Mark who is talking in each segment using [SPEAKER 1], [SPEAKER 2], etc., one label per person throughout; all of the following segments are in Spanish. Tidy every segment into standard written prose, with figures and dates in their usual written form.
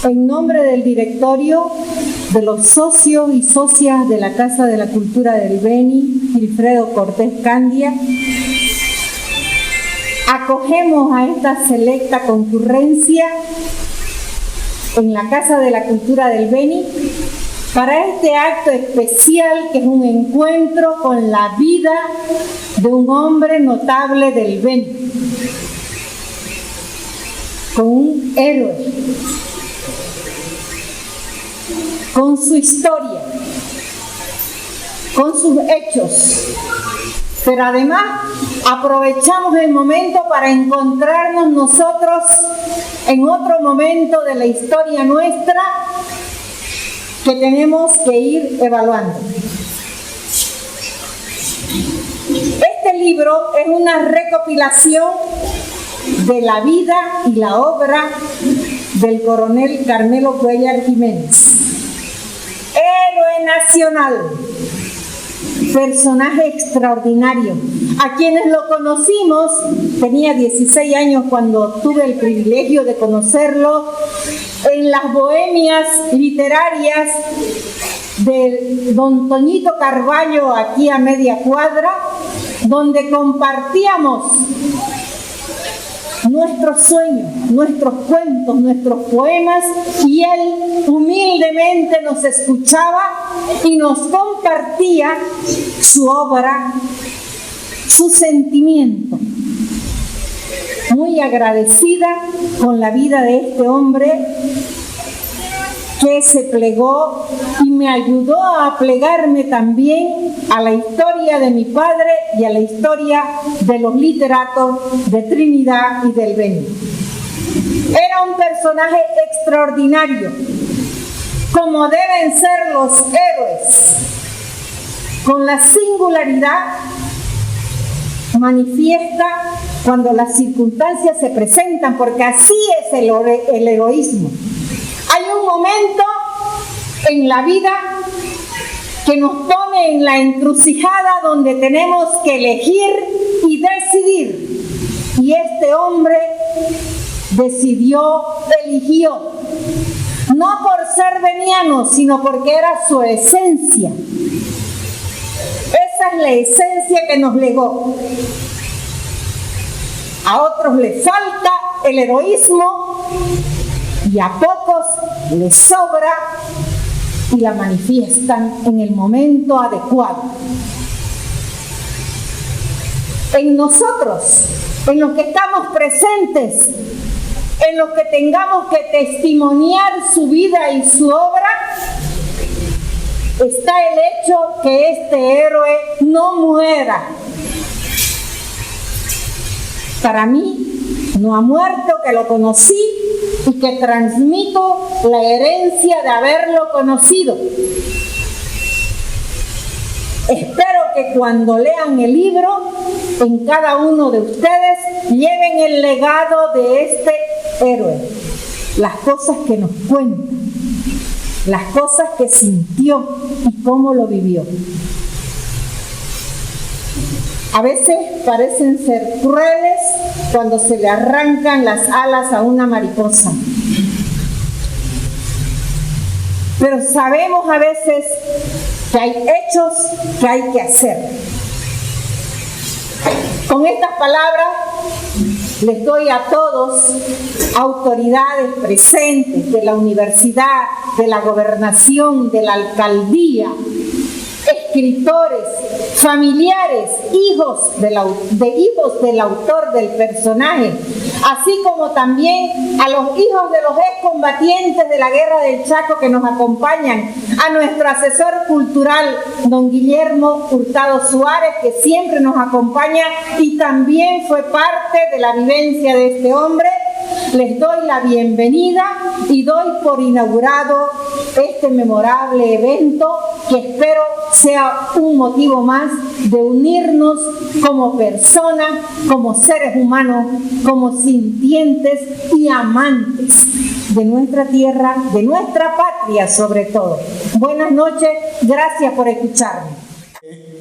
[SPEAKER 1] En nombre del directorio, de los socios y socias de la Casa de la Cultura del Beni, Wilfredo Cortés Candia, acogemos a esta selecta concurrencia en la Casa de la Cultura del Beni para este acto especial que es un encuentro con la vida de un hombre notable del Beni, con un héroe, con su historia, con sus hechos, pero además aprovechamos el momento para encontrarnos nosotros en otro momento de la historia nuestra que tenemos que ir evaluando. Este libro es una recopilación de la vida y la obra del coronel Carmelo Cuéllar Jiménez, héroe nacional, personaje extraordinario. A quienes lo conocimos, tenía 16 años cuando tuve el privilegio de conocerlo, en las bohemias literarias de don Toñito Carballo, aquí a media cuadra, donde compartíamos nuestros sueños, nuestros cuentos, nuestros poemas, y él humildemente nos escuchaba y nos compartía su obra, su sentimiento. Muy agradecida con la vida de este hombre que se plegó y me ayudó a plegarme también a la historia de mi padre y a la historia de los literatos de Trinidad y del Beni. Era un personaje extraordinario, como deben ser los héroes, con la singularidad manifiesta cuando las circunstancias se presentan, porque así es el heroísmo. Hay un momento en la vida que nos pone en la encrucijada donde tenemos que elegir y decidir. Y este hombre eligió, no por ser veniano, sino porque era su esencia. Esa es la esencia que nos legó. A otros les falta el heroísmo y a pocos les sobra y la manifiestan en el momento adecuado. En nosotros, en los que estamos presentes, en los que tengamos que testimoniar su vida y su obra, está el hecho que este héroe no muera. Para mí, no ha muerto, que lo conocí y que transmito la herencia de haberlo conocido. Espero que cuando lean el libro, en cada uno de ustedes lleven el legado de este héroe, las cosas que nos cuenta, las cosas que sintió y cómo lo vivió. A veces parecen ser crueles cuando se le arrancan las alas a una mariposa. Pero sabemos a veces que hay hechos que hay que hacer. Con estas palabras les doy a todos, autoridades presentes de la universidad, de la gobernación, de la alcaldía, escritores, familiares, hijos del autor del personaje, así como también a los hijos de los excombatientes de la Guerra del Chaco que nos acompañan, a nuestro asesor cultural, don Guillermo Hurtado Suárez, que siempre nos acompaña y también fue parte de la vivencia de este hombre. Les doy la bienvenida y doy por inaugurado este memorable evento que espero sea un motivo más de unirnos como personas, como seres humanos, como sintientes y amantes de nuestra tierra, de nuestra patria sobre todo. Buenas noches, gracias por escucharme.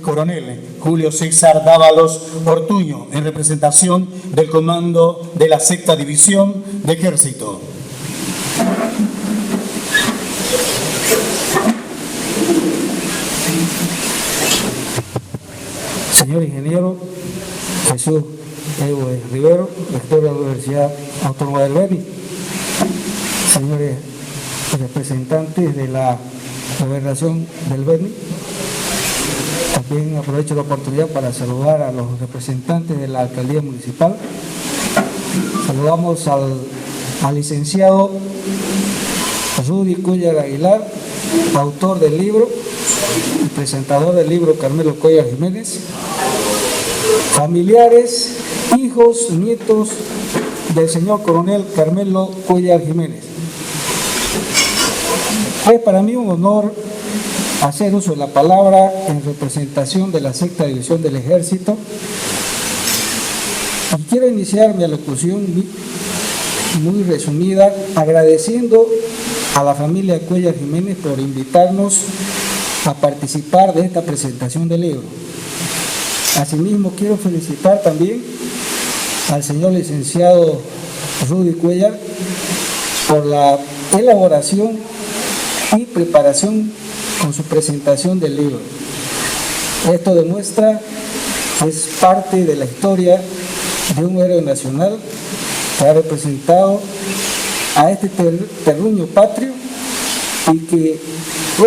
[SPEAKER 2] Coronel Julio César Dávalos Ortuño, en representación del comando de la 6ª División de Ejército.
[SPEAKER 3] señor ingeniero Jesús Evo Rivero, rector de la Universidad Autónoma del Beni, señores representantes de la Gobernación del Beni. También aprovecho la oportunidad para saludar a los representantes de la Alcaldía Municipal. Saludamos al licenciado Rudy Cuellar Aguilar, autor del libro y presentador del libro Carmelo Cuellar Jiménez, familiares, hijos, nietos del señor coronel Carmelo Cuellar Jiménez. Es para mí un honor hacer uso de la palabra en representación de la Sexta División del Ejército, y quiero iniciar mi alocución muy resumida agradeciendo a la familia Cuellar Jiménez por invitarnos a participar de esta presentación del libro. Asimismo, quiero felicitar también al señor licenciado Rudy Cuellar por la elaboración y preparación con su presentación del libro. Esto demuestra que es parte de la historia de un héroe nacional que ha representado a este terruño patrio, y que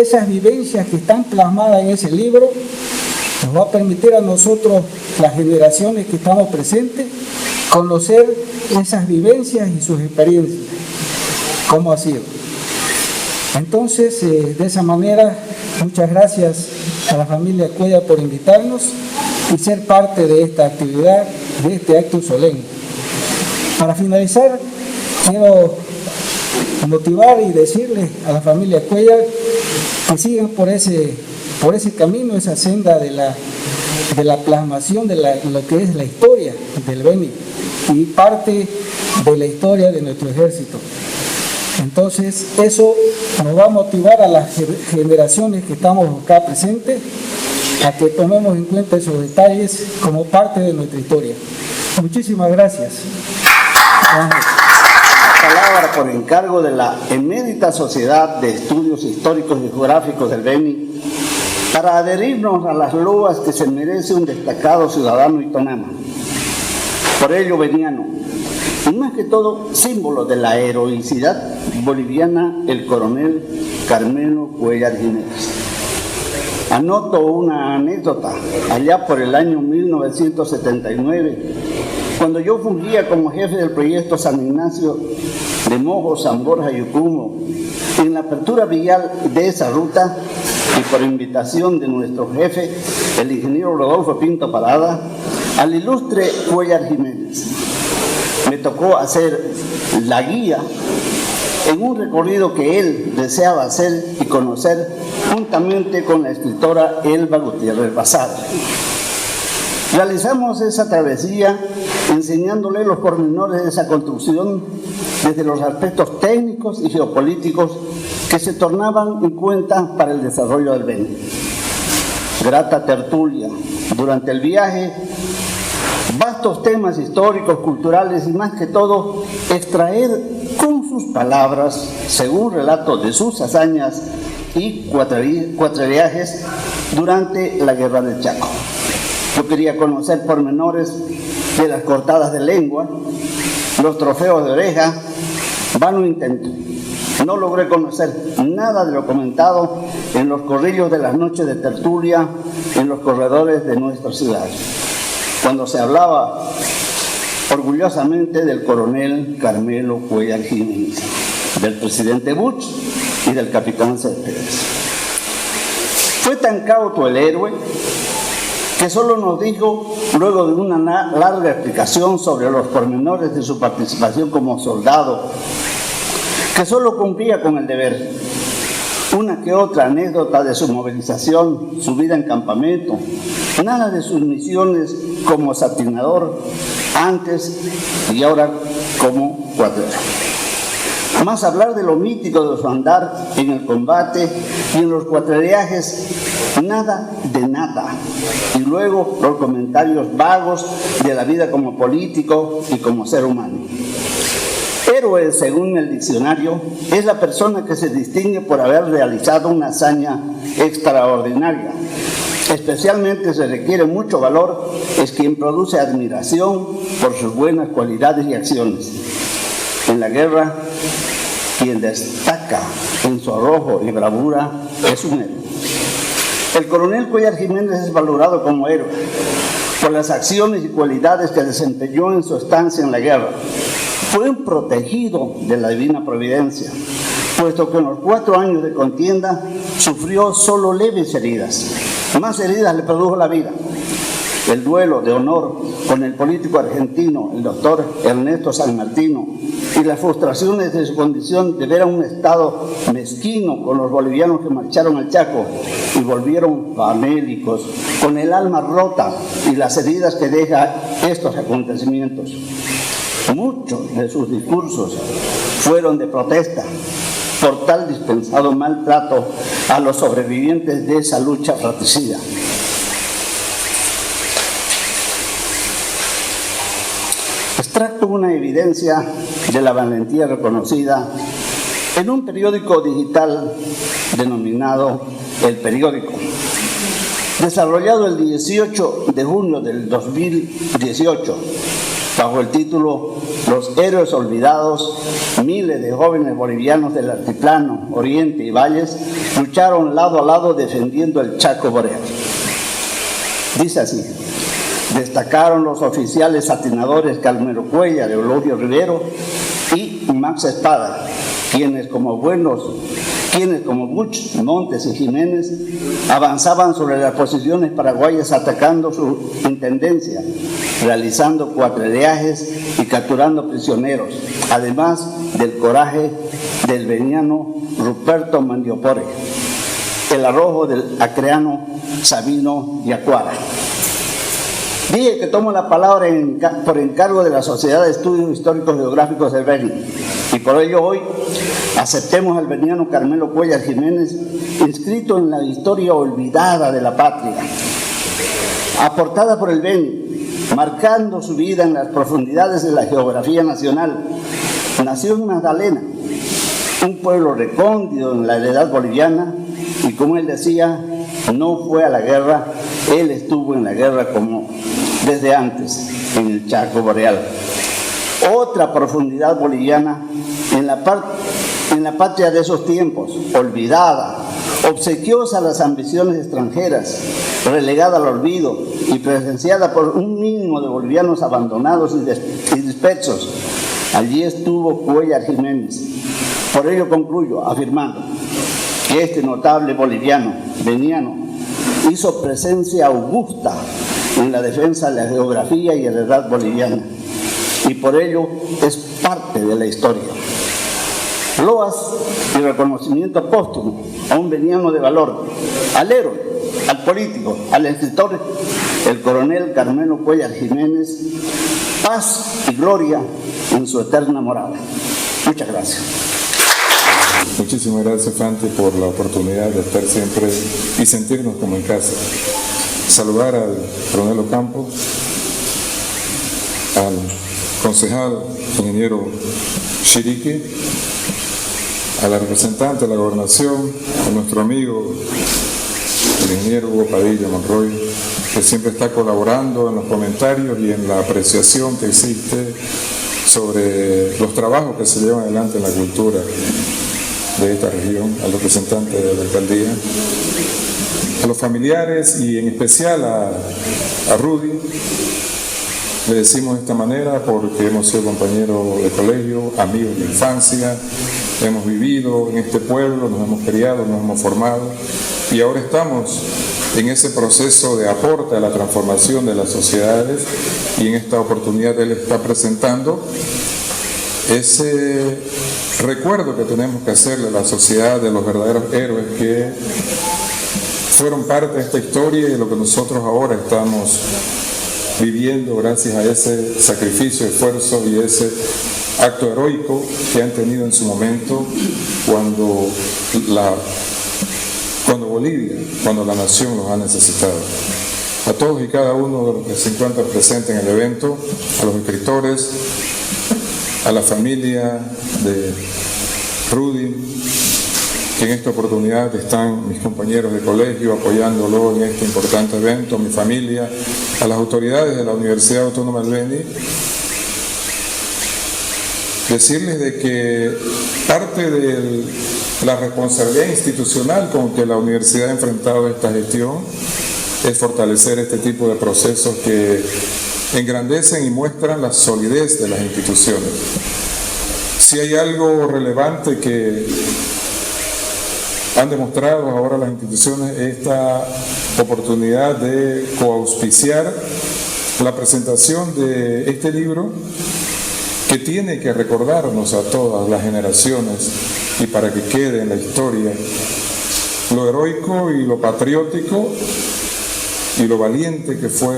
[SPEAKER 3] esas vivencias que están plasmadas en ese libro nos va a permitir a nosotros, las generaciones que estamos presentes, conocer esas vivencias y sus experiencias, cómo ha sido. Entonces, de esa manera, muchas gracias a la familia Cuellar por invitarnos y ser parte de esta actividad, de este acto solemne. Para finalizar, quiero motivar y decirle a la familia Cuellar que sigan por ese camino, esa senda de la plasmación de lo que es la historia del Beni y parte de la historia de nuestro ejército. Entonces, eso nos va a motivar a las generaciones que estamos acá presentes a que tomemos en cuenta esos detalles como parte de nuestra historia. Muchísimas gracias.
[SPEAKER 4] Palabra por encargo de la Emérita Sociedad de Estudios Históricos y Geográficos del Beni para adherirnos a las loas que se merece un destacado ciudadano itonama, por ello beniano, y más que todo símbolo de la heroicidad boliviana, el coronel Carmelo Cuellar Jiménez. Anoto una anécdota. Allá por el año 1979, cuando yo fungía como jefe del proyecto San Ignacio de Mojo, San Borja y Ucumo, en la apertura vial de esa ruta, y por invitación de nuestro jefe, el ingeniero Rodolfo Pinto Parada, al ilustre Cuellar Jiménez, me tocó hacer la guía en un recorrido que él deseaba hacer y conocer juntamente con la escritora Elba Gutiérrez Bazar. Realizamos esa travesía enseñándole los pormenores de esa construcción desde los aspectos técnicos y geopolíticos que se tornaban en cuenta para el desarrollo del Beni. Grata tertulia. Durante el viaje, vastos temas históricos, culturales y más que todo, extraer con sus palabras, según relatos de sus hazañas y cuatreriajes durante la Guerra del Chaco. Yo quería conocer pormenores de las cortadas de lengua, los trofeos de oreja, vano intento. No logré conocer nada de lo comentado en los corrillos de las noches de tertulia en los corredores de nuestra ciudad, cuando se hablaba orgullosamente del coronel Carmelo Cuellar Jiménez, del presidente Bush y del capitán Céspedes. Fue tan cauto el héroe que solo nos dijo, luego de una larga explicación sobre los pormenores de su participación como soldado, que solo cumplía con el deber. Una que otra anécdota de su movilización, su vida en campamento, nada de sus misiones como satinador antes y ahora como cuadrero. Más hablar de lo mítico de su andar en el combate y en los cuatreriajes, nada de nada. Y luego los comentarios vagos de la vida como político y como ser humano. Héroe, según el diccionario, es la persona que se distingue por haber realizado una hazaña extraordinaria, Especialmente se requiere mucho valor es quien produce admiración por sus buenas cualidades y acciones. En la guerra, quien destaca en su arrojo y bravura es un héroe. El coronel Cuéllar Jiménez es valorado como héroe por las acciones y cualidades que desempeñó en su estancia en la guerra. Fue un protegido de la divina providencia, puesto que en los 4 años de contienda sufrió solo leves heridas. Más heridas le produjo la vida. El duelo de honor con el político argentino, el doctor Ernesto San Martino, y las frustraciones de su condición de ver a un Estado mezquino con los bolivianos que marcharon al Chaco y volvieron famélicos, con el alma rota y las heridas que deja estos acontecimientos. Muchos de sus discursos fueron de protesta por tal dispensado maltrato a los sobrevivientes de esa lucha fratricida. Extracto una evidencia de la valentía reconocida en un periódico digital denominado El Periódico, desarrollado el 18 de junio del 2018, bajo el título Los héroes olvidados. Miles de jóvenes bolivianos del altiplano, oriente y valles lucharon lado a lado defendiendo el Chaco boreal. Dice así: destacaron los oficiales atinadores Calmero Cuéllar, Eulogio Rivero y Max Espada, quienes como Buch, Montes y Jiménez avanzaban sobre las posiciones paraguayas atacando su intendencia, realizando cuatreajes y capturando prisioneros, además del coraje del veniano Ruperto Mandiopore, el arrojo del acreano Sabino Yacuara. Dije que tomo la palabra por encargo de la Sociedad de Estudios Históricos Geográficos del Beni, y por ello hoy aceptemos al veniano Carmelo Cuéllar Jiménez, inscrito en la historia olvidada de la patria, aportada por el Beni, marcando su vida en las profundidades de la geografía nacional. Nació en Magdalena, un pueblo recóndito en la heredad boliviana, y como él decía, no fue a la guerra, él estuvo en la guerra como desde antes, en el Chaco boreal. Otra profundidad boliviana en la patria de esos tiempos, olvidada, obsequiosa a las ambiciones extranjeras, relegada al olvido y presenciada por un mínimo de bolivianos abandonados y dispersos. Allí estuvo Cuéllar Jiménez. Por ello concluyo afirmando que este notable boliviano, veniano, hizo presencia augusta en la defensa de la geografía y heredad boliviana, y por ello es parte de la historia. Loas y reconocimiento póstumo a un veniano de valor, al héroe, al político, al escritor, el coronel Carmelo Cuéllar Jiménez. Paz y gloria en su eterna morada. Muchas gracias.
[SPEAKER 5] Muchísimas gracias, Fante, por la oportunidad de estar siempre y sentirnos como en casa. Saludar al coronel Ocampo, al concejal ingeniero Chirique, a la representante de la gobernación, a nuestro amigo el ingeniero Hugo Padilla Monroy, que siempre está colaborando en los comentarios y en la apreciación que existe sobre los trabajos que se llevan adelante en la cultura de esta región, al representante de la alcaldía, a los familiares y en especial a Rudy. Le decimos de esta manera porque hemos sido compañeros de colegio, amigos de infancia, hemos vivido en este pueblo, nos hemos criado, nos hemos formado y ahora estamos en ese proceso de aporte a la transformación de las sociedades, y en esta oportunidad él está presentando ese recuerdo que tenemos que hacerle a la sociedad de los verdaderos héroes que fueron parte de esta historia y de lo que nosotros ahora estamos viviendo gracias a ese sacrificio, esfuerzo y ese acto heroico que han tenido en su momento cuando Bolivia, cuando la nación los ha necesitado. A todos y cada uno de los que se encuentran presentes en el evento, a los escritores, a la familia de Rudy, que en esta oportunidad están mis compañeros de colegio apoyándolo en este importante evento, mi familia, a las autoridades de la Universidad Autónoma del Beni, decirles de que parte de la responsabilidad institucional con que la universidad ha enfrentado esta gestión es fortalecer este tipo de procesos que engrandecen y muestran la solidez de las instituciones. Si hay algo relevante que han demostrado ahora las instituciones, esta oportunidad de coauspiciar la presentación de este libro, que tiene que recordarnos a todas las generaciones y para que quede en la historia lo heroico y lo patriótico y lo valiente que fue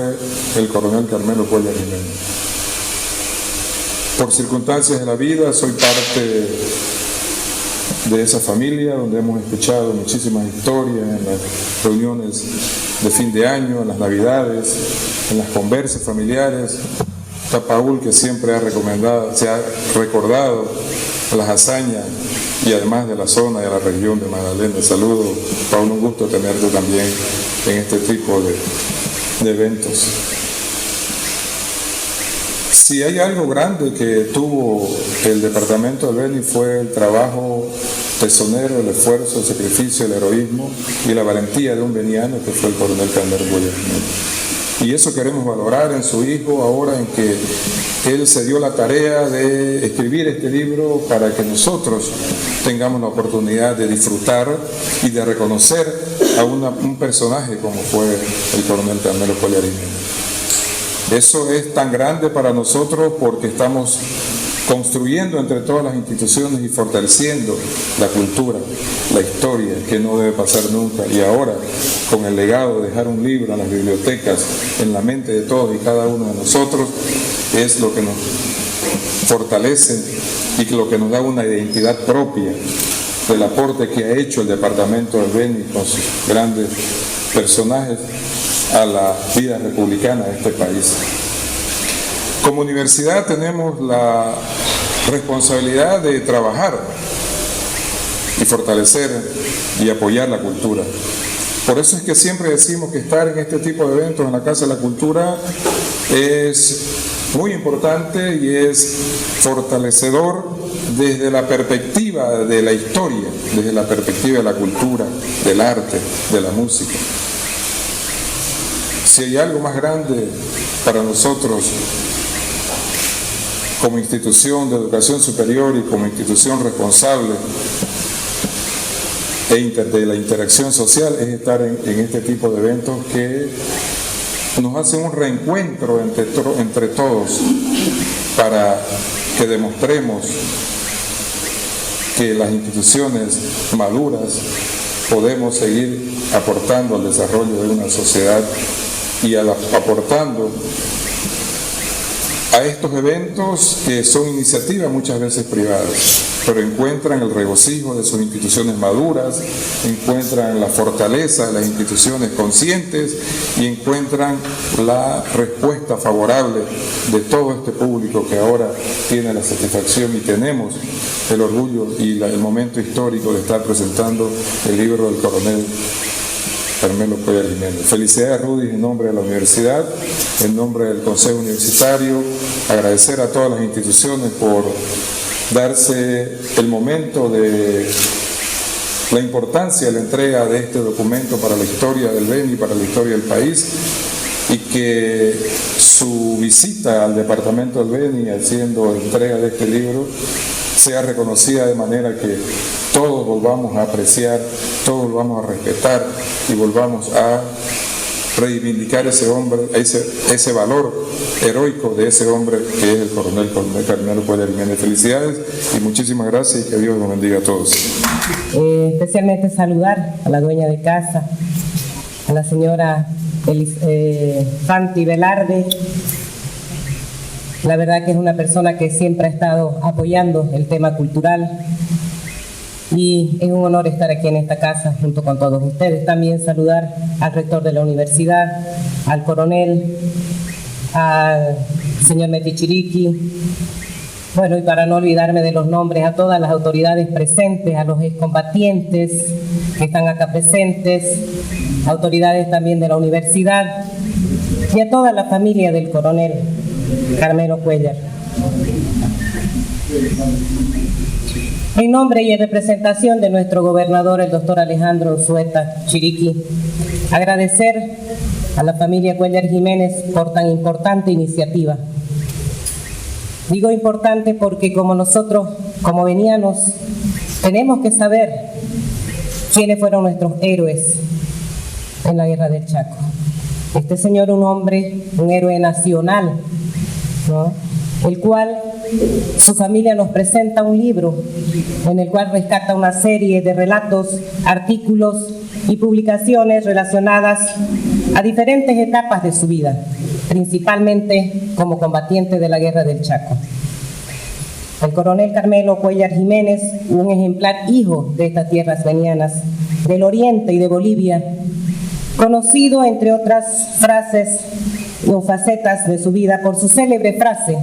[SPEAKER 5] el coronel Carmelo Cuéllar Jiménez. Por circunstancias de la vida soy parte de esa familia donde hemos escuchado muchísimas historias en las reuniones de fin de año, en las navidades, en las conversas familiares. Está Paul, que siempre se ha recordado las hazañas y además de la zona y de la región de Magdalena. Saludo, Paul, un gusto tenerte también en este tipo de eventos. Si hay algo grande que tuvo el departamento del Beni fue el trabajo tesonero, el esfuerzo, el sacrificio, el heroísmo y la valentía de un beniano que fue el coronel Carmelo Cuéllar Jiménez. Y eso queremos valorar en su hijo ahora en que él se dio la tarea de escribir este libro para que nosotros tengamos la oportunidad de disfrutar y de reconocer a un personaje como fue el coronel Carmelo Cuéllar Jiménez. Eso es tan grande para nosotros porque estamos construyendo entre todas las instituciones y fortaleciendo la cultura, la historia, que no debe pasar nunca. Y ahora, con el legado de dejar un libro en las bibliotecas, en la mente de todos y cada uno de nosotros, es lo que nos fortalece y lo que nos da una identidad propia del aporte que ha hecho el departamento del Beni con sus grandes personajes a la vida republicana de este país. Como universidad tenemos la responsabilidad de trabajar y fortalecer y apoyar la cultura. Por eso es que siempre decimos que estar en este tipo de eventos en la Casa de la Cultura es muy importante y es fortalecedor desde la perspectiva de la historia, desde la perspectiva de la cultura, del arte, de la música. Si hay algo más grande para nosotros como institución de educación superior y como institución responsable de la interacción social, es estar en este tipo de eventos que nos hacen un reencuentro entre todos para que demostremos que las instituciones maduras podemos seguir aportando al desarrollo de una sociedad y aportando a estos eventos que son iniciativas muchas veces privadas, pero encuentran el regocijo de sus instituciones maduras, encuentran la fortaleza de las instituciones conscientes y encuentran la respuesta favorable de todo este público que ahora tiene la satisfacción y tenemos el orgullo y el momento histórico de estar presentando el libro del coronel Carmelo Cuéllar Jiménez. Felicidades, Rudy, en nombre de la universidad, en nombre del Consejo Universitario, agradecer a todas las instituciones por darse el momento de la importancia de la entrega de este documento para la historia del Beni, para la historia del país, y que su visita al departamento del Beni haciendo entrega de este libro sea reconocida de manera que todos volvamos a apreciar, todos volvamos a respetar y volvamos a reivindicar ese hombre, ese valor heroico de ese hombre que es el coronel Carmelo Cuéllar Jiménez. Felicidades y muchísimas gracias y que Dios los bendiga a todos.
[SPEAKER 6] Especialmente saludar a la dueña de casa, a la señora Santi Velarde. La verdad que es una persona que siempre ha estado apoyando el tema cultural y es un honor estar aquí en esta casa junto con todos ustedes. También saludar al rector de la universidad, al coronel, al señor Metichiriqui, Bueno, y para no olvidarme de los nombres, a todas las autoridades presentes, a los excombatientes que están acá presentes, autoridades también de la universidad y a toda la familia del coronel Carmelo Cuéllar. En nombre y en representación de nuestro gobernador, el doctor Alejandro Unzueta Chiriquí, agradecer a la familia Cuéllar Jiménez por tan importante iniciativa. Digo importante porque como nosotros, como venianos, tenemos que saber quiénes fueron nuestros héroes en la Guerra del Chaco. Este señor, un hombre, un héroe nacional, ¿no?, el cual su familia nos presenta un libro en el cual rescata una serie de relatos, artículos y publicaciones relacionadas a diferentes etapas de su vida, principalmente como combatiente de la Guerra del Chaco. El coronel Carmelo Cuéllar Jiménez, un ejemplar hijo de estas tierras venianas, del oriente y de Bolivia, conocido, entre otras frases o facetas de su vida, por su célebre frase: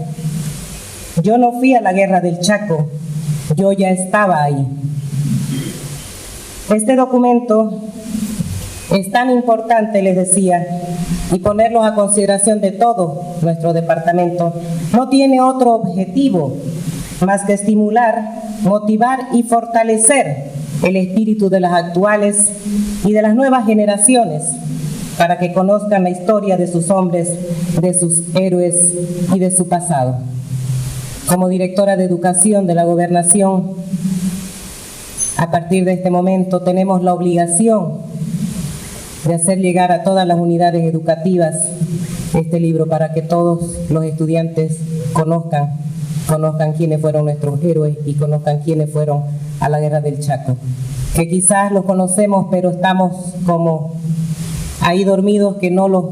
[SPEAKER 6] "Yo no fui a la Guerra del Chaco, yo ya estaba ahí". Este documento es tan importante, les decía, y ponerlos a consideración de todo nuestro departamento, no tiene otro objetivo más que estimular, motivar y fortalecer el espíritu de las actuales y de las nuevas generaciones para que conozcan la historia de sus hombres, de sus héroes y de su pasado. Como directora de Educación de la Gobernación, a partir de este momento tenemos la obligación de hacer llegar a todas las unidades educativas este libro para que todos los estudiantes conozcan quiénes fueron nuestros héroes y conozcan quiénes fueron a la Guerra del Chaco. Que quizás los conocemos, pero estamos como ahí dormidos, que no los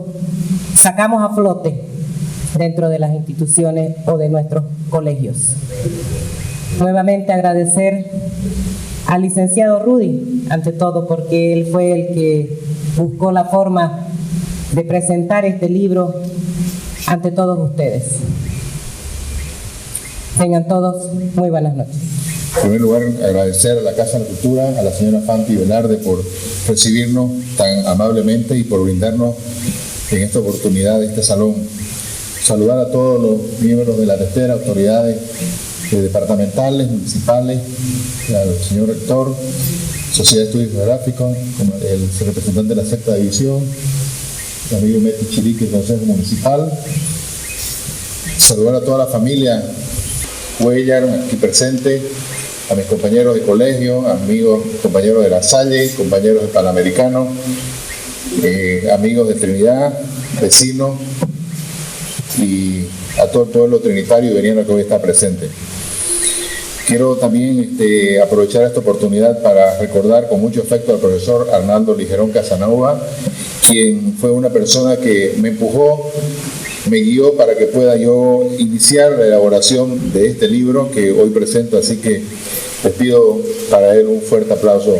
[SPEAKER 6] sacamos a flote dentro de las instituciones o de nuestros colegios. Nuevamente agradecer al licenciado Rudy, ante todo, porque él fue el que buscó la forma de presentar este libro ante todos ustedes. Tengan todos muy buenas noches.
[SPEAKER 7] En primer lugar, agradecer a la Casa de la Cultura, a la señora Fanti Velarde por recibirnos tan amablemente y por brindarnos en esta oportunidad este salón. Saludar a todos los miembros de la tercera, autoridades departamentales, municipales, al señor rector, Sociedad de Estudios Geográficos, el representante de la sexta división, el amigo Meti Chiriquí, el Consejo Municipal. Saludar a toda la familia Cuéllar aquí presente, a mis compañeros de colegio, amigos, compañeros de La Salle, compañeros de Panamericano, amigos de Trinidad, vecinos y a todo el pueblo trinitario y veniano que hoy está presente. Quiero también aprovechar esta oportunidad para recordar con mucho afecto al profesor Arnaldo Ligerón Casanova, quien fue una persona que me empujó, me guió para que pueda yo iniciar la elaboración de este libro que hoy presento, así que les pido para él un fuerte aplauso.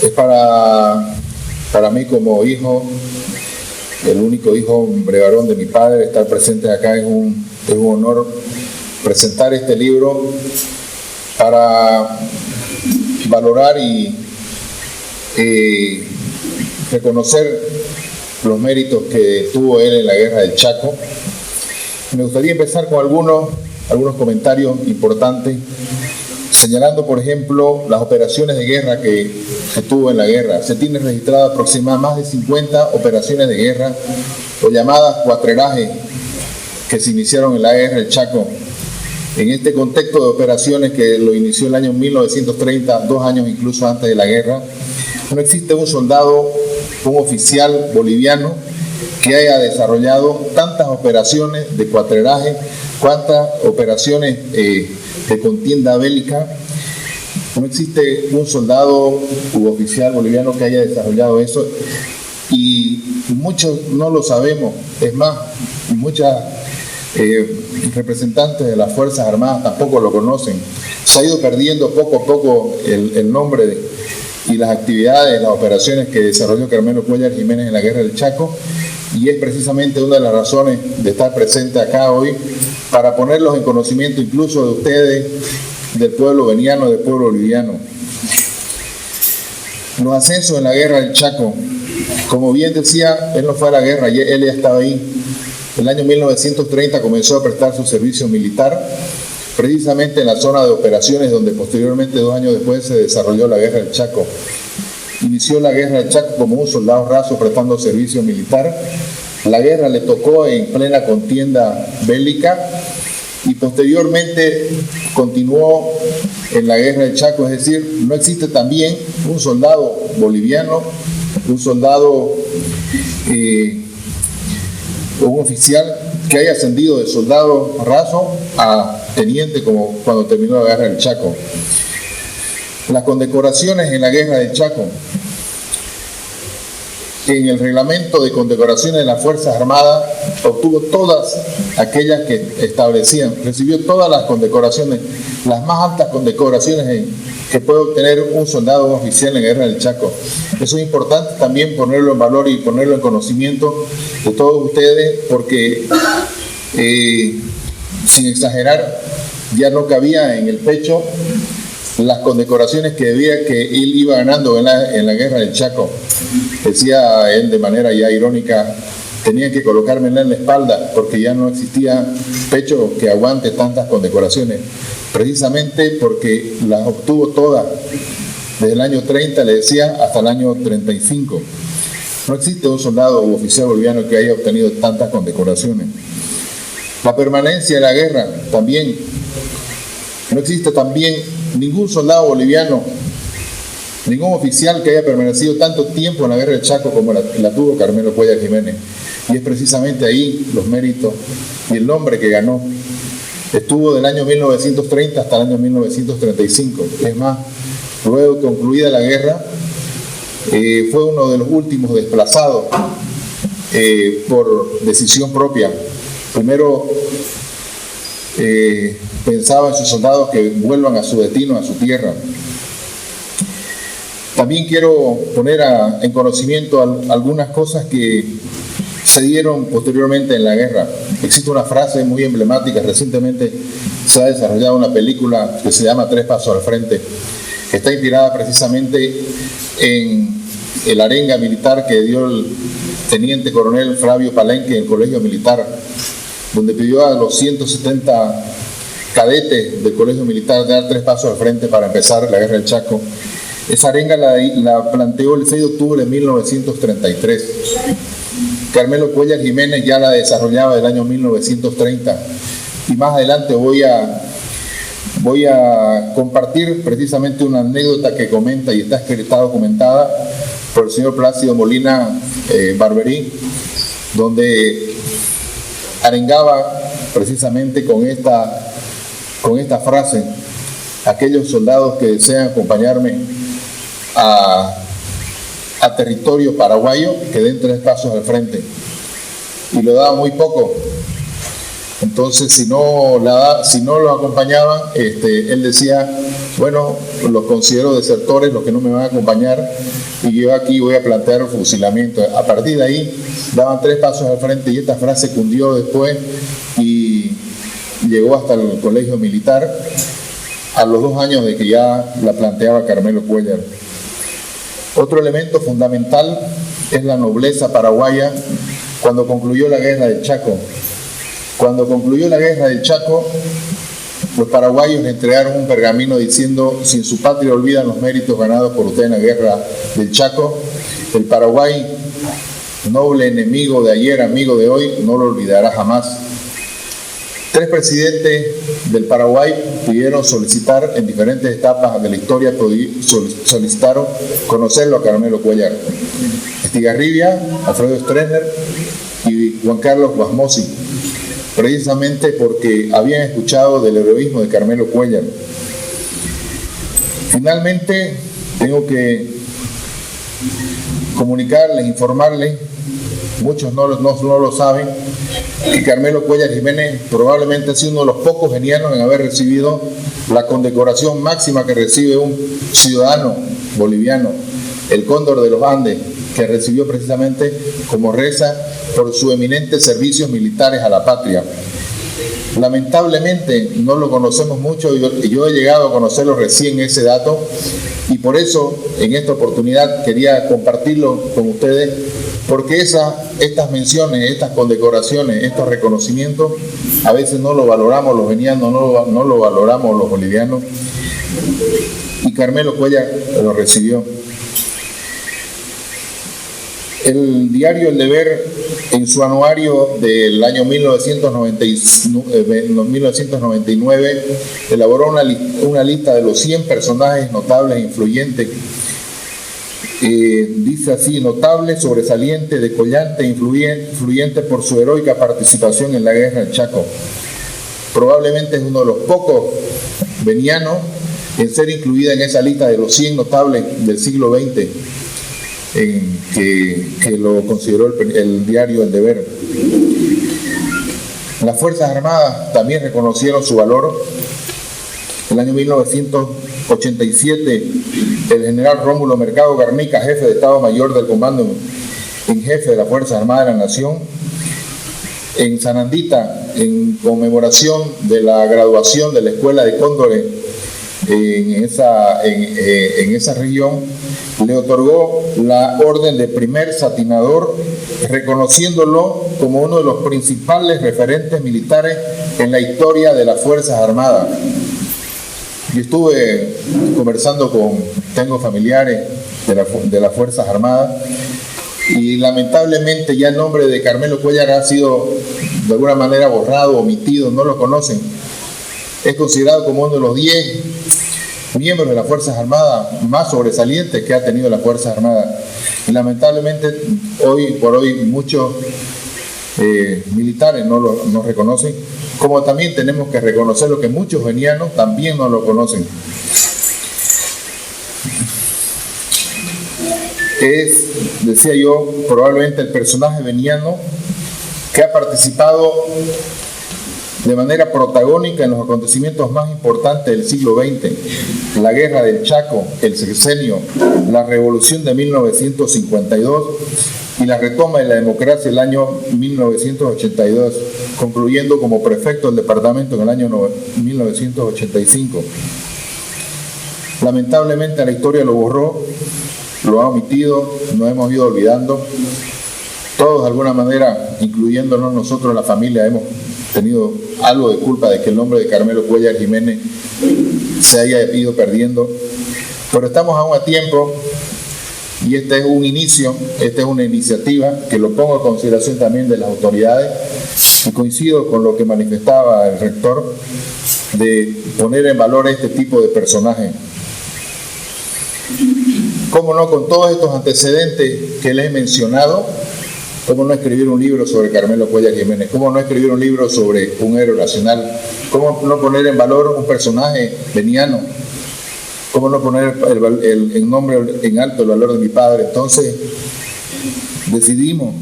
[SPEAKER 7] Es para mí como hijo, el único hijo hombre varón de mi padre, estar presente acá es un honor. Presentar este libro para valorar y reconocer los méritos que tuvo él en la Guerra del Chaco. Me gustaría empezar con algunos comentarios importantes, señalando, por ejemplo, las operaciones de guerra que tuvo en la guerra. Se tiene registrado aproximadamente más de 50 operaciones de guerra, o llamadas cuatreraje, que se iniciaron en la Guerra del Chaco. En este contexto de operaciones que lo inició el año 1930, 2 años incluso antes de la guerra, no existe un soldado, un oficial boliviano que haya desarrollado tantas operaciones de cuatreraje, cuantas operaciones de contienda bélica. No existe un soldado u oficial boliviano que haya desarrollado eso, y muchos no lo sabemos. Es más, muchas representantes de las Fuerzas Armadas tampoco lo conocen. Se ha ido perdiendo poco a poco el nombre y las actividades, las operaciones que desarrolló Carmelo Cuéllar Jiménez en la Guerra del Chaco, y es precisamente una de las razones de estar presente acá hoy, para ponerlos en conocimiento incluso de ustedes, del pueblo veniano, del pueblo boliviano. Los ascensos en la guerra del Chaco, como bien decía, él no fue a la guerra, él ya estaba ahí. En el año 1930 comenzó a prestar su servicio militar, precisamente en la zona de operaciones donde posteriormente 2 años después se desarrolló la guerra del Chaco. Inició la guerra del Chaco como un soldado raso prestando servicio militar. La guerra le tocó en plena contienda bélica y posteriormente continuó en la guerra del Chaco, es decir, no existe también un soldado boliviano, un soldado o un oficial que haya ascendido de soldado raso a teniente como cuando terminó la guerra del Chaco. Las condecoraciones en la guerra del Chaco. En el reglamento de condecoraciones de las Fuerzas Armadas obtuvo todas aquellas que establecían, recibió todas las condecoraciones, las más altas condecoraciones que puede obtener un soldado oficial en la guerra del Chaco. Eso es importante también ponerlo en valor y ponerlo en conocimiento de todos ustedes, porque sin exagerar, ya no cabía en el pecho las condecoraciones que él iba ganando en la guerra del Chaco. Decía él de manera ya irónica, tenían que colocármela en la espalda porque ya no existía pecho que aguante tantas condecoraciones, precisamente porque las obtuvo todas desde el año 30, le decía, hasta el año 35. No existe un soldado u oficial boliviano que haya obtenido tantas condecoraciones. La permanencia de la guerra también. No existe también ningún soldado boliviano, ningún oficial que haya permanecido tanto tiempo en la guerra del Chaco como la tuvo Carmelo Cuéllar Jiménez. Y es precisamente ahí los méritos y el nombre que ganó. Estuvo del año 1930 hasta el año 1935. Es más, luego concluida la guerra, fue uno de los últimos desplazados por decisión propia. Primero pensaba en sus soldados que vuelvan a su destino, a su tierra. También quiero poner en conocimiento algunas cosas que se dieron posteriormente en la guerra. Existe una frase muy emblemática, recientemente se ha desarrollado una película que se llama 3 pasos al frente, que está inspirada precisamente en el arenga militar que dio el teniente coronel Flavio Palenque en el colegio militar, donde pidió a los 170 cadetes del colegio militar dar 3 pasos al frente para empezar la guerra del Chaco. Esa arenga la planteó el 6 de octubre de 1933. Carmelo Cuéllar Jiménez ya la desarrollaba del año 1930. Y más adelante voy a compartir precisamente una anécdota que comenta y está documentada por el señor Plácido Molina Barberí, donde arengaba precisamente con esta frase: aquellos soldados que desean acompañarme a territorio paraguayo, que den 3 pasos al frente. Y lo daba muy poco. Entonces, si no lo acompañaban, él decía, bueno, los considero desertores, los que no me van a acompañar, y yo aquí voy a plantear el fusilamiento. A partir de ahí, daban 3 pasos al frente, y esta frase cundió después y llegó hasta el colegio militar a los 2 años de que ya la planteaba Carmelo Cuéllar. Otro elemento fundamental es la nobleza paraguaya cuando concluyó la guerra del Chaco. Cuando concluyó la guerra del Chaco, los paraguayos le entregaron un pergamino diciendo: si en su patria olvidan los méritos ganados por usted en la guerra del Chaco, el Paraguay, noble enemigo de ayer, amigo de hoy, no lo olvidará jamás. 3 presidentes del Paraguay pidieron solicitar en diferentes etapas de la historia, solicitaron conocerlo a Carmelo Cuéllar. Estigarribia, Alfredo Stroessner y Juan Carlos Guasmosi, precisamente porque habían escuchado del heroísmo de Carmelo Cuéllar. Finalmente, tengo que comunicarles, informarles, muchos no lo saben, que Carmelo Cuéllar Jiménez probablemente ha sido uno de los pocos venianos en haber recibido la condecoración máxima que recibe un ciudadano boliviano, el Cóndor de los Andes, que recibió precisamente como reza por sus eminentes servicios militares a la patria. Lamentablemente no lo conocemos mucho, yo he llegado a conocerlo recién ese dato, y por eso en esta oportunidad quería compartirlo con ustedes, porque estas menciones, estas condecoraciones, estos reconocimientos, a veces no lo valoramos los venianos, no lo valoramos los bolivianos, y Carmelo Cuéllar lo recibió. El diario El Deber, en su anuario del año 1999, elaboró una lista de los 100 personajes notables e influyentes. Dice así: notable, sobresaliente, decollante, influyente por su heroica participación en la guerra del Chaco. Probablemente es uno de los pocos venianos en ser incluida en esa lista de los 100 notables del siglo XX, que lo consideró el diario El Deber. Las Fuerzas Armadas también reconocieron su valor. En el año 1987, el general Rómulo Mercado Garnica, jefe de Estado Mayor del Comando en Jefe de las Fuerzas Armadas de la Nación, en Sanandita, en conmemoración de la graduación de la Escuela de Cóndores en esa región, le otorgó la orden de primer satinador, reconociéndolo como uno de los principales referentes militares en la historia de las Fuerzas Armadas. Yo estuve conversando tengo familiares de las Fuerzas Armadas, y lamentablemente ya el nombre de Carmelo Cuéllar ha sido de alguna manera borrado, omitido, no lo conocen. Es considerado como uno de los 10 miembros de las Fuerzas Armadas más sobresalientes que ha tenido las Fuerzas Armadas. Y lamentablemente hoy por hoy muchos militares no lo reconocen, como también tenemos que reconocer lo que muchos venianos también no lo conocen. Es, decía yo, probablemente el personaje veniano que ha participado de manera protagónica en los acontecimientos más importantes del siglo XX: la guerra del Chaco, el sexenio, la revolución de 1952 y la retoma de la democracia el año 1982, concluyendo como prefecto del departamento en el año 1985. Lamentablemente la historia lo borró, lo ha omitido, nos hemos ido olvidando. Todos de alguna manera, incluyéndonos nosotros, la familia, hemos tenido algo de culpa de que el nombre de Carmelo Cuéllar Jiménez se haya ido perdiendo, pero estamos aún a tiempo, y este es un inicio, esta es una iniciativa que lo pongo a consideración también de las autoridades, y coincido con lo que manifestaba el rector de poner en valor este tipo de personajes. ¿Cómo no, con todos estos antecedentes que les he mencionado? ¿Cómo no escribir un libro sobre Carmelo Cuéllar Jiménez? ¿Cómo no escribir un libro sobre un héroe nacional? ¿Cómo no poner en valor un personaje veniano? ¿Cómo no poner el nombre en alto, el valor de mi padre? Entonces decidimos,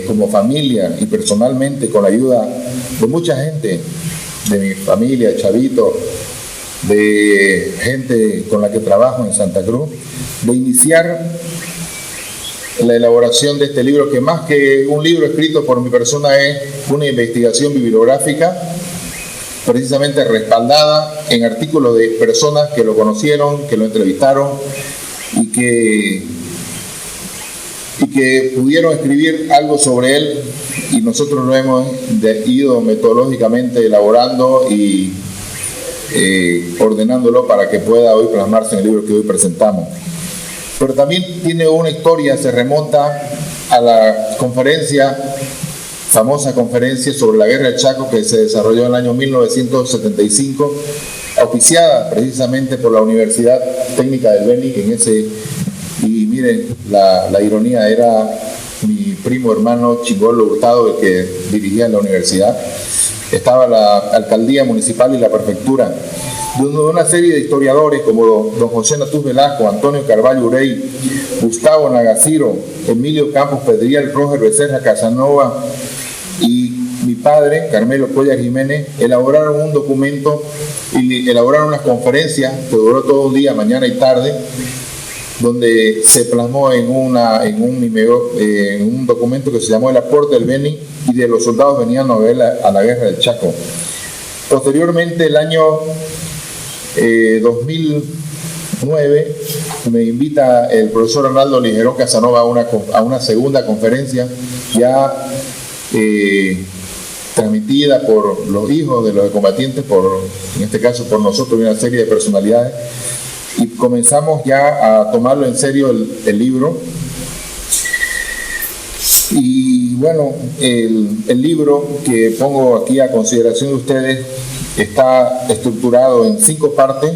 [SPEAKER 7] como familia y personalmente, con la ayuda de mucha gente, de mi familia, Chavito, de gente con la que trabajo en Santa Cruz, de iniciar la elaboración de este libro, que más que un libro escrito por mi persona es una investigación bibliográfica, precisamente respaldada en artículos de personas que lo conocieron, que lo entrevistaron y que pudieron escribir algo sobre él, y nosotros lo hemos ido metodológicamente elaborando y ordenándolo para que pueda hoy plasmarse en el libro que hoy presentamos. Pero también tiene una historia, se remonta a la famosa conferencia sobre la guerra del Chaco, que se desarrolló en el año 1975, auspiciada precisamente por la Universidad Técnica del Beni, y miren, la ironía, era mi primo hermano Chingolo Hurtado el que dirigía la universidad. Estaba la alcaldía municipal y la prefectura, de una serie de historiadores como don José Natús Velasco, Antonio Carvalho Urey, Gustavo Nagaciro, Emilio Campos Pedriel, Roger Becerra Casanova y mi padre, Carmelo Cuéllar Jiménez, elaboraron un documento y elaboraron unas conferencias que duró todo un día, mañana y tarde, donde se plasmó en un documento que se llamó El aporte del Beni y de los soldados venianos a la guerra del Chaco. Posteriormente, el año 2009, me invita el profesor Arnaldo Ligerón Casanova a una segunda conferencia ya transmitida por los hijos de los combatientes, en este caso por nosotros y una serie de personalidades, y comenzamos ya a tomarlo en serio el libro. Y bueno, el libro que pongo aquí a consideración de ustedes está estructurado en 5 partes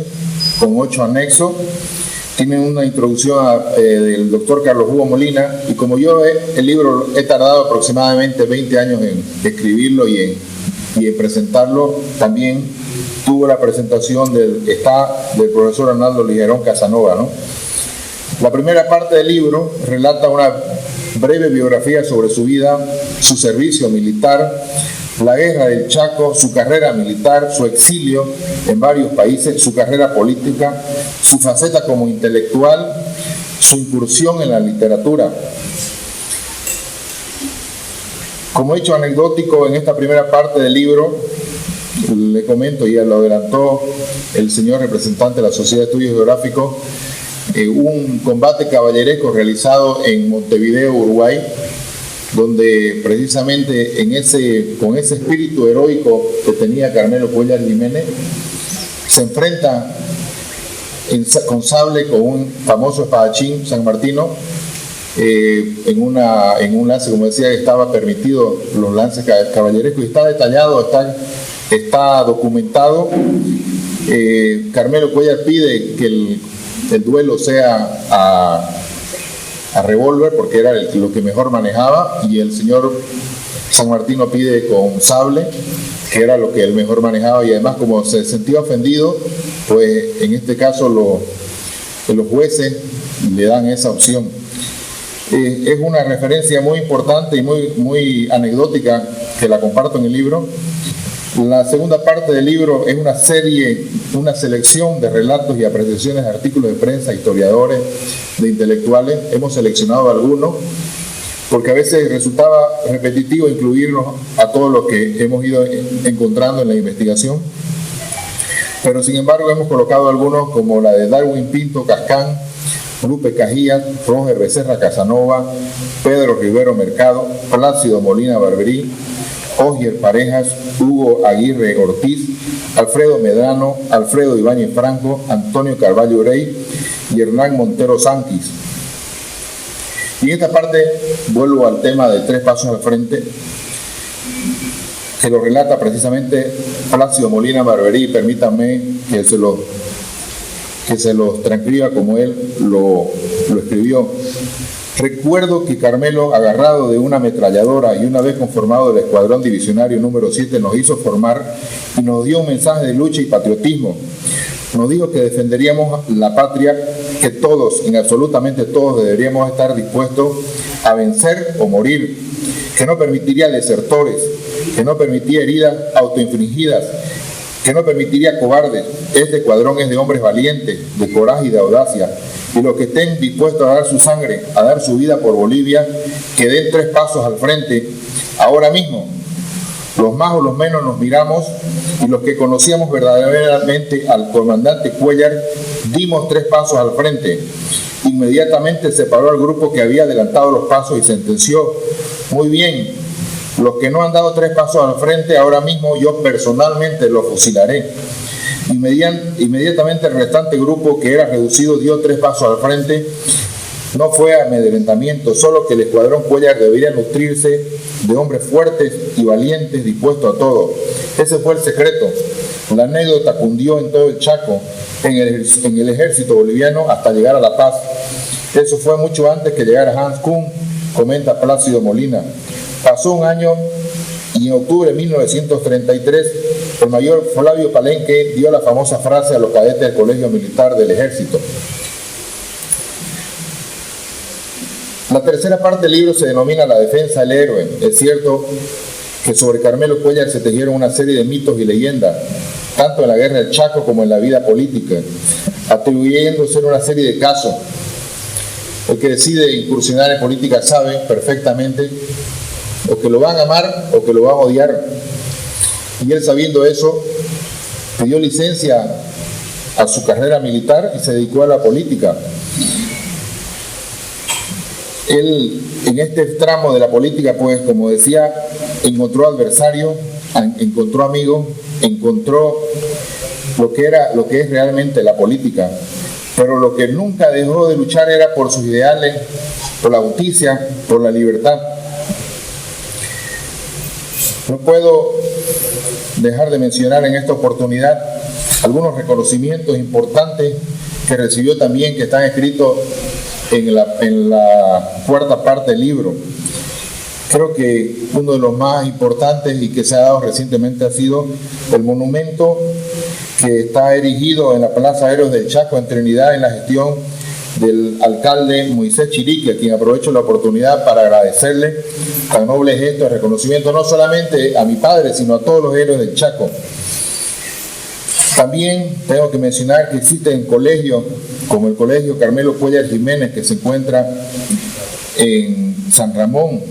[SPEAKER 7] con 8 anexos. Tiene una introducción del doctor Carlos Hugo Molina, y como el libro he tardado aproximadamente 20 años en escribirlo y en presentarlo, también tuvo la presentación del profesor Arnaldo Ligerón Casanova, ¿no? La primera parte del libro relata una breve biografía sobre su vida, su servicio militar, la guerra del Chaco, su carrera militar, su exilio en varios países, su carrera política, su faceta como intelectual, su incursión en la literatura. Como hecho anecdótico en esta primera parte del libro, le comento, ya lo adelantó el señor representante de la Sociedad de Estudios Geográficos, un combate caballeresco realizado en Montevideo, Uruguay, donde precisamente con ese espíritu heroico que tenía Carmelo Cuéllar Jiménez, se enfrenta con sable con un famoso espadachín sanmartino, en un lance, como decía, que estaba permitido los lances caballerescos, y está detallado, está documentado. Carmelo Cuéllar pide que el duelo sea a revólver, porque era lo que mejor manejaba, y el señor Sanmartino pide con sable, que era lo que él mejor manejaba, y además, como se sentía ofendido, pues en este caso los jueces le dan esa opción. Es una referencia muy importante y muy anecdótica, que la comparto en el libro. La segunda parte del libro es una selección de relatos y apreciaciones de artículos de prensa, historiadores, de intelectuales. Hemos seleccionado algunos, porque a veces resultaba repetitivo incluirnos a todos los que hemos ido encontrando en la investigación. Pero sin embargo hemos colocado algunos, como la de Darwin Pinto Cascán, Lupe Cajías, Roger Becerra Casanova, Pedro Rivero Mercado, Plácido Molina Barberí, Ogier Parejas, Hugo Aguirre Ortiz, Alfredo Medrano, Alfredo Ibáñez Franco, Antonio Carvalho Rey y Hernán Montero Sanquis. Y en esta parte vuelvo al tema de 3 pasos al frente, que lo relata precisamente Plácido Molina Barberí. Permítanme que se los transcriba como él lo escribió. Recuerdo que Carmelo, agarrado de una ametralladora y una vez conformado el escuadrón divisionario número 7, nos hizo formar y nos dio un mensaje de lucha y patriotismo. Nos dijo que defenderíamos la patria, que todos, absolutamente todos, deberíamos estar dispuestos a vencer o morir, que no permitiría desertores, que no permitía heridas autoinfligidas, que no permitiría cobardes. Este escuadrón es de hombres valientes, de coraje y de audacia, y los que estén dispuestos a dar su sangre, a dar su vida por Bolivia, que den 3 pasos al frente. Ahora mismo, los más o los menos nos miramos, y los que conocíamos verdaderamente al comandante Cuéllar dimos 3 pasos al frente. Inmediatamente separó al grupo que había adelantado los pasos y sentenció: muy bien, los que no han dado 3 pasos al frente, ahora mismo yo personalmente los fusilaré. Inmediatamente el restante grupo, que era reducido, dio 3 pasos al frente. No fue amedrentamiento, solo que el escuadrón Cuéllar debería nutrirse de hombres fuertes y valientes, dispuestos a todo. Ese fue el secreto. La anécdota cundió en todo el Chaco, en el ejército boliviano, hasta llegar a La Paz. Eso fue mucho antes que llegara Hans Kuhn, comenta Plácido Molina. Pasó un año y en octubre de 1933 el mayor Flavio Palenque dio la famosa frase a los cadetes del Colegio Militar del Ejército. La tercera parte del libro se denomina La defensa del héroe. Es cierto que sobre Carmelo Cuéllar se tejieron una serie de mitos y leyendas, tanto en la guerra del Chaco como en la vida política, atribuyéndose una serie de casos. El que decide incursionar en política sabe perfectamente o que lo van a amar o que lo van a odiar. Y él, sabiendo eso, pidió licencia a su carrera militar y se dedicó a la política. Él, en este tramo de la política, pues, como decía, encontró adversario, encontró amigos, encontró lo que es realmente la política. Pero lo que nunca dejó de luchar era por sus ideales, por la justicia, por la libertad. No puedo dejar de mencionar en esta oportunidad algunos reconocimientos importantes que recibió también, que están escritos en la cuarta parte del libro. Creo que uno de los más importantes y que se ha dado recientemente ha sido el monumento que está erigido en la Plaza Héroes del Chaco en Trinidad en la gestión del alcalde Moisés Chirique, a quien aprovecho la oportunidad para agradecerle tan noble gesto de reconocimiento no solamente a mi padre, sino a todos los héroes del Chaco. También tengo que mencionar que existen colegios como el Colegio Carmelo Cuéllar Jiménez, que se encuentra en San Ramón,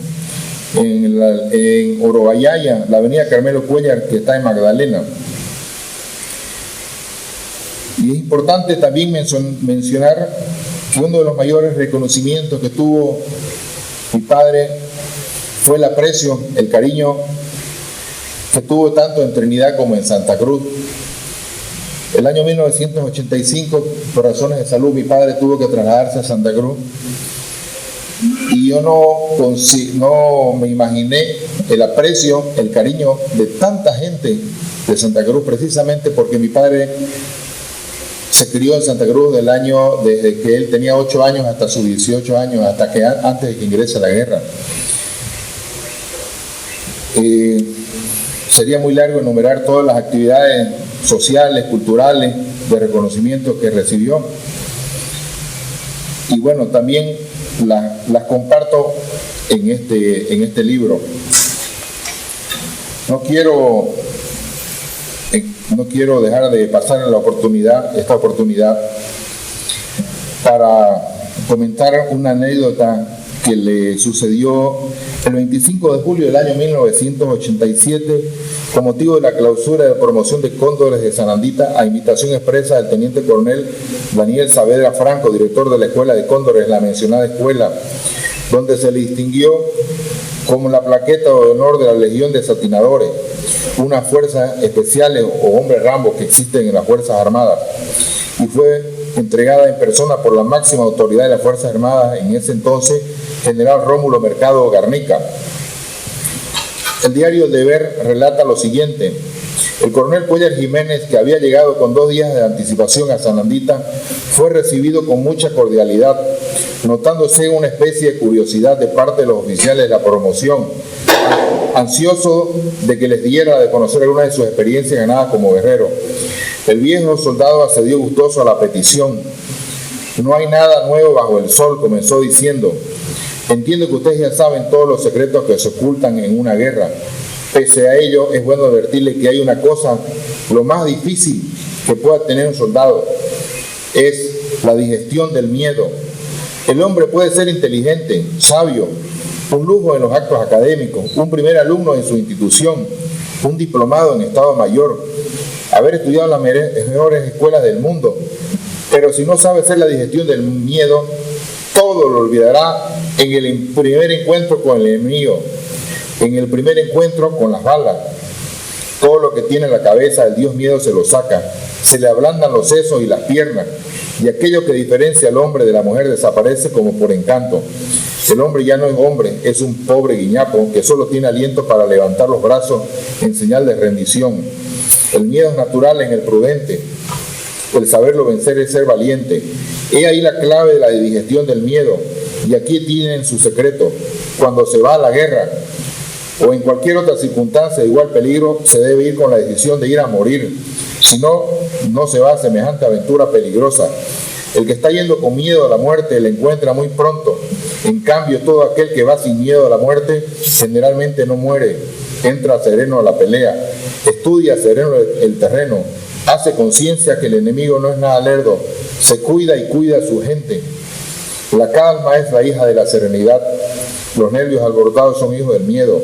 [SPEAKER 7] en Orobayaya, la avenida Carmelo Cuéllar, que está en Magdalena. Y es importante también mencionar que uno de los mayores reconocimientos que tuvo mi padre fue el aprecio, el cariño que tuvo tanto en Trinidad como en Santa Cruz. El año 1985, por razones de salud, mi padre tuvo que trasladarse a Santa Cruz y yo no me imaginé el aprecio, el cariño de tanta gente de Santa Cruz, precisamente porque mi padre se crió en Santa Cruz desde que él tenía 8 años hasta sus 18 años, antes de que ingrese a la guerra. Sería muy largo enumerar todas las actividades sociales, culturales, de reconocimiento que recibió. Y bueno, también las comparto en este libro. No quiero dejar de pasar esta oportunidad para comentar una anécdota que le sucedió el 25 de julio del año 1987 con motivo de la clausura de promoción de Cóndores de Sanandita a invitación expresa del teniente coronel Daniel Saavedra Franco, director de la Escuela de Cóndores, la mencionada escuela, donde se le distinguió como la plaqueta de honor de la Legión de Satinadores, una fuerza especial o hombre Rambo que existen en las Fuerzas Armadas, y fue entregada en persona por la máxima autoridad de las Fuerzas Armadas en ese entonces, general Rómulo Mercado Garnica. El diario El Deber relata lo siguiente: el coronel Cuéllar Jiménez, que había llegado con 2 días de anticipación a Sanandita, fue recibido con mucha cordialidad, notándose una especie de curiosidad de parte de los oficiales de la promoción, ansioso de que les diera de conocer alguna de sus experiencias ganadas como guerrero. El viejo soldado accedió gustoso a la petición. No hay nada nuevo bajo el sol, comenzó diciendo. Entiendo que ustedes ya saben todos los secretos que se ocultan en una guerra. Pese a ello, es bueno advertirles que hay una cosa, lo más difícil que pueda tener un soldado, es la digestión del miedo. El hombre puede ser inteligente, sabio, un lujo en los actos académicos, un primer alumno en su institución, un diplomado en Estado Mayor, haber estudiado en las mejores escuelas del mundo, pero si no sabe hacer la digestión del miedo, todo lo olvidará en el primer encuentro con el enemigo, en el primer encuentro con las balas. Todo lo que tiene en la cabeza el Dios miedo se lo saca, se le ablandan los sesos y las piernas, y aquello que diferencia al hombre de la mujer desaparece como por encanto. El hombre ya no es hombre, es un pobre guiñapo que solo tiene aliento para levantar los brazos en señal de rendición. El miedo es natural en el prudente, el saberlo vencer es ser valiente. He ahí la clave de la digestión del miedo, y aquí tienen su secreto. Cuando se va a la guerra o en cualquier otra circunstancia de igual peligro, se debe ir con la decisión de ir a morir. Si no, no se va a semejante aventura peligrosa. El que está yendo con miedo a la muerte la encuentra muy pronto. En cambio, todo aquel que va sin miedo a la muerte generalmente no muere. Entra sereno a la pelea, estudia sereno el terreno, hace conciencia que el enemigo no es nada lerdo, se cuida y cuida a su gente. La calma es la hija de la serenidad. Los nervios alborotados son hijos del miedo.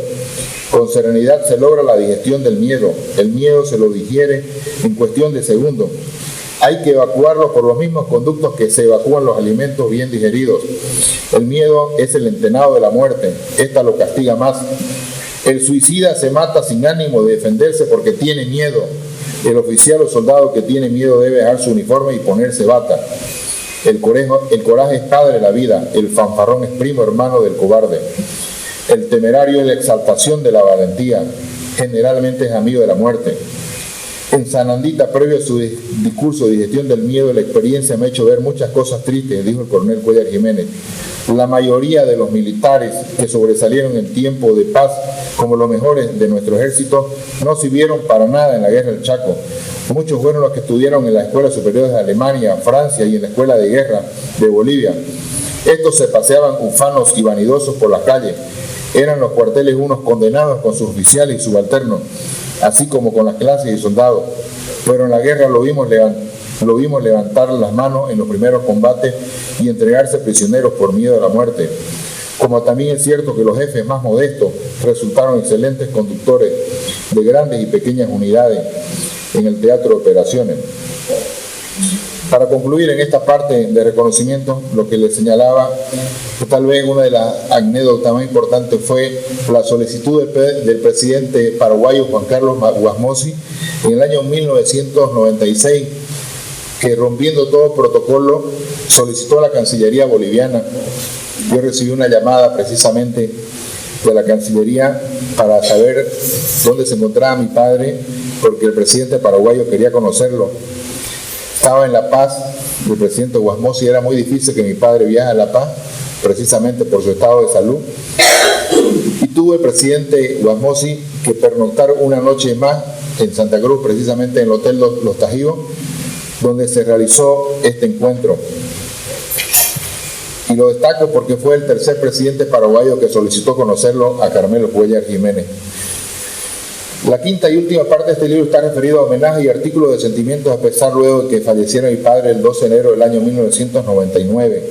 [SPEAKER 7] Con serenidad se logra la digestión del miedo. El miedo se lo digiere en cuestión de segundos. Hay que evacuarlo por los mismos conductos que se evacúan los alimentos bien digeridos. El miedo es el entenado de la muerte. Esta lo castiga más. El suicida se mata sin ánimo de defenderse porque tiene miedo. El oficial o soldado que tiene miedo debe dejar su uniforme y ponerse bata. El coraje es padre de la vida. El fanfarrón es primo hermano del cobarde. El temerario es la exaltación de la valentía. Generalmente es amigo de la muerte. En Sanandita, previo a su discurso de digestión del miedo, la experiencia me ha hecho ver muchas cosas tristes, dijo el coronel Cuéllar Jiménez. La mayoría de los militares que sobresalieron en tiempo de paz como los mejores de nuestro ejército no sirvieron para nada en la guerra del Chaco. Muchos fueron los que estudiaron en las escuelas superiores de Alemania, Francia y en la escuela de guerra de Bolivia. Estos se paseaban ufanos y vanidosos por las calles. Eran los cuarteles unos condenados con sus oficiales y subalternos, así como con las clases y soldados. Pero en la guerra lo vimos levantar las manos en los primeros combates y entregarse prisioneros por miedo a la muerte. Como también es cierto que los jefes más modestos resultaron excelentes conductores de grandes y pequeñas unidades en el teatro de operaciones. Para concluir en esta parte de reconocimiento, lo que les señalaba, que tal vez una de las anécdotas más importantes fue la solicitud del presidente paraguayo Juan Carlos Guasmosi en el año 1996, que rompiendo todo protocolo solicitó a la Cancillería boliviana. Yo recibí una llamada precisamente de la Cancillería para saber dónde se encontraba mi padre, porque el presidente paraguayo quería conocerlo. Estaba en La Paz, el presidente Guasmosi, era muy difícil que mi padre viaje a La Paz, precisamente por su estado de salud. Y tuvo el presidente Guasmosi que pernoctar una noche más en Santa Cruz, precisamente en el Hotel Los Tajivos, donde se realizó este encuentro. Y lo destaco porque fue el tercer presidente paraguayo que solicitó conocerlo a Carmelo Cuéllar Jiménez. La quinta y última parte de este libro está referido a homenaje y artículos de sentimientos a pesar luego de que falleciera mi padre el 12 de enero del año 1999.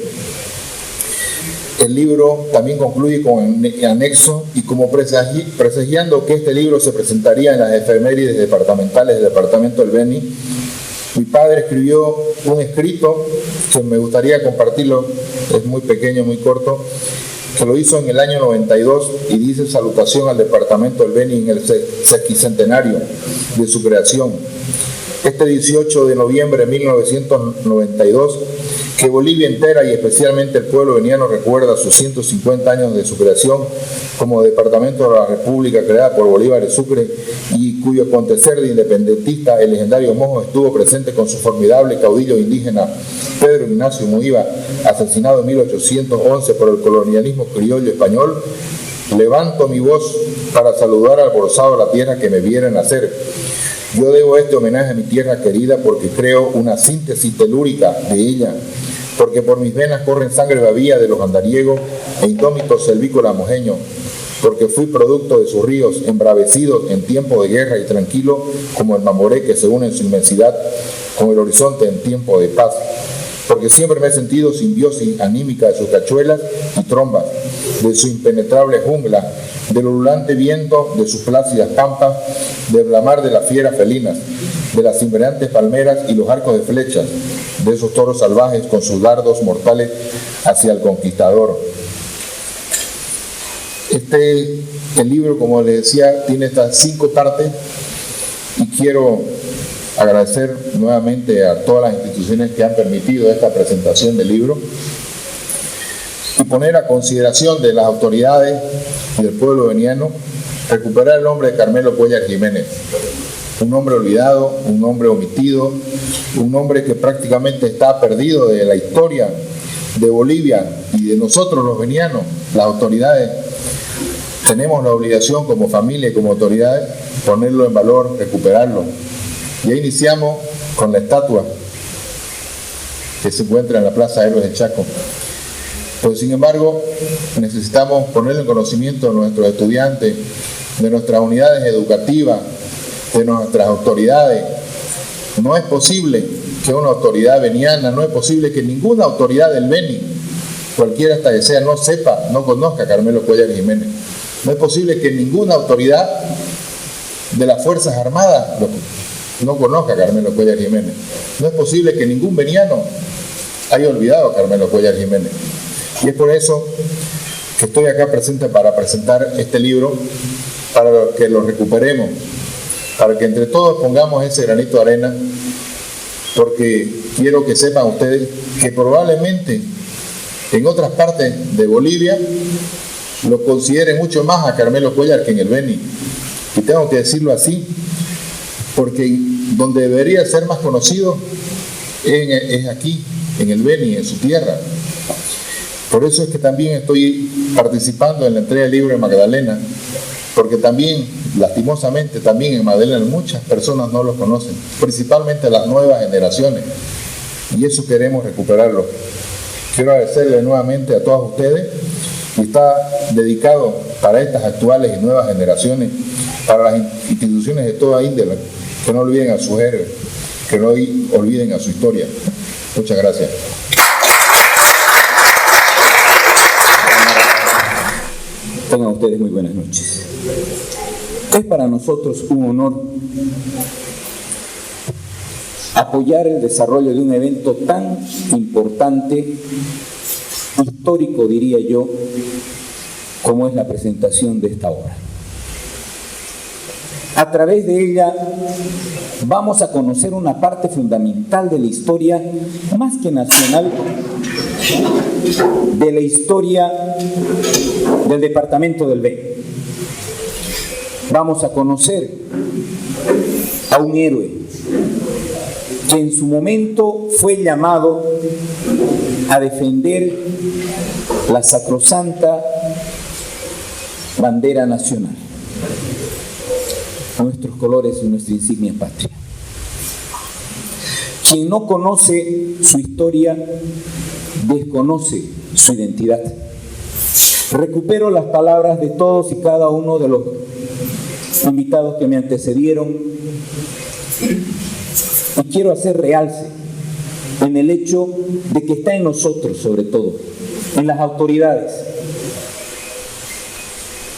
[SPEAKER 7] El libro también concluye con anexo y como presagiando que este libro se presentaría en las efemérides departamentales del departamento del Beni, mi padre escribió un escrito que me gustaría compartirlo, es muy pequeño, muy corto, que lo hizo en el año 92 y dice: salutación al departamento del Beni en el sesquicentenario de su creación. Este 18 de noviembre de 1992, que Bolivia entera y especialmente el pueblo beniano recuerda sus 150 años de su creación como departamento de la República creada por Bolívar de Sucre y cuyo acontecer de independentista el legendario Mojo estuvo presente con su formidable caudillo indígena Pedro Ignacio Muiva, asesinado en 1811 por el colonialismo criollo español. Levanto mi voz para saludar alborozado a la tierra que me viera nacer. Yo debo este homenaje a mi tierra querida porque creo una síntesis telúrica de ella, porque por mis venas corren sangre bavía de los andariegos e indómitos selvícolas mojeños, porque fui producto de sus ríos embravecidos en tiempo de guerra y tranquilo como el Mamoré que se une en su inmensidad con el horizonte en tiempo de paz, porque siempre me he sentido simbiosis anímica de sus cachuelas y trombas, de su impenetrable jungla, del ululante viento de sus plácidas pampas, del blamar de las fieras felinas, de las cimbreantes palmeras y los arcos de flechas, de esos toros salvajes con sus dardos mortales hacia el conquistador. El libro, como les decía, tiene estas 5 partes y quiero agradecer nuevamente a todas las instituciones que han permitido esta presentación del libro y poner a consideración de las autoridades y del pueblo beniano recuperar el nombre de Carmelo Cuéllar Jiménez, un hombre olvidado, un hombre omitido, un hombre que prácticamente está perdido de la historia de Bolivia y de nosotros los benianos. Las autoridades tenemos la obligación como familia y como autoridades ponerlo en valor, recuperarlo. Ya iniciamos con la estatua que se encuentra en la Plaza Héroes del Chaco. Pues sin embargo, necesitamos ponerlo en conocimiento de nuestros estudiantes, de nuestras unidades educativas, de nuestras autoridades. No es posible que una autoridad beniana, no es posible que ninguna autoridad del Beni cualquiera hasta que sea no sepa, no conozca a Carmelo Cuéllar Jiménez. No es posible que ninguna autoridad de las Fuerzas Armadas no conozca a Carmelo Cuéllar Jiménez. No es posible que ningún veniano haya olvidado a Carmelo Cuéllar Jiménez. Y es por eso que estoy acá presente para presentar este libro, para que lo recuperemos, para que entre todos pongamos ese granito de arena, porque quiero que sepan ustedes que probablemente en otras partes de Bolivia lo consideren mucho más a Carmelo Cuéllar que en el Beni. Y tengo que decirlo así, porque donde debería ser más conocido es aquí, en el Beni, en su tierra. Por eso es que también estoy participando en la entrega del libro de Magdalena, porque también, lastimosamente, también en Magdalena muchas personas no lo conocen, principalmente las nuevas generaciones, y eso queremos recuperarlo. Quiero agradecerle nuevamente a todos ustedes, y está dedicado para estas actuales y nuevas generaciones, para las instituciones de toda índole, que no olviden a sus héroes, que no olviden a su historia. Muchas gracias.
[SPEAKER 8] Tengan ustedes muy buenas noches. Es para nosotros un honor apoyar el desarrollo de un evento tan importante, histórico diría yo, como es la presentación de esta obra. A través de ella vamos a conocer una parte fundamental de la historia, más que nacional, de la historia del departamento del Beni. Vamos a conocer a un héroe que en su momento fue llamado a defender la sacrosanta bandera nacional, nuestros colores y nuestra insignia patria. Quien no conoce su historia desconoce su identidad. Recupero las palabras de todos y cada uno de los invitados que me antecedieron y quiero hacer realce en el hecho de que está en nosotros, sobre todo, en las autoridades,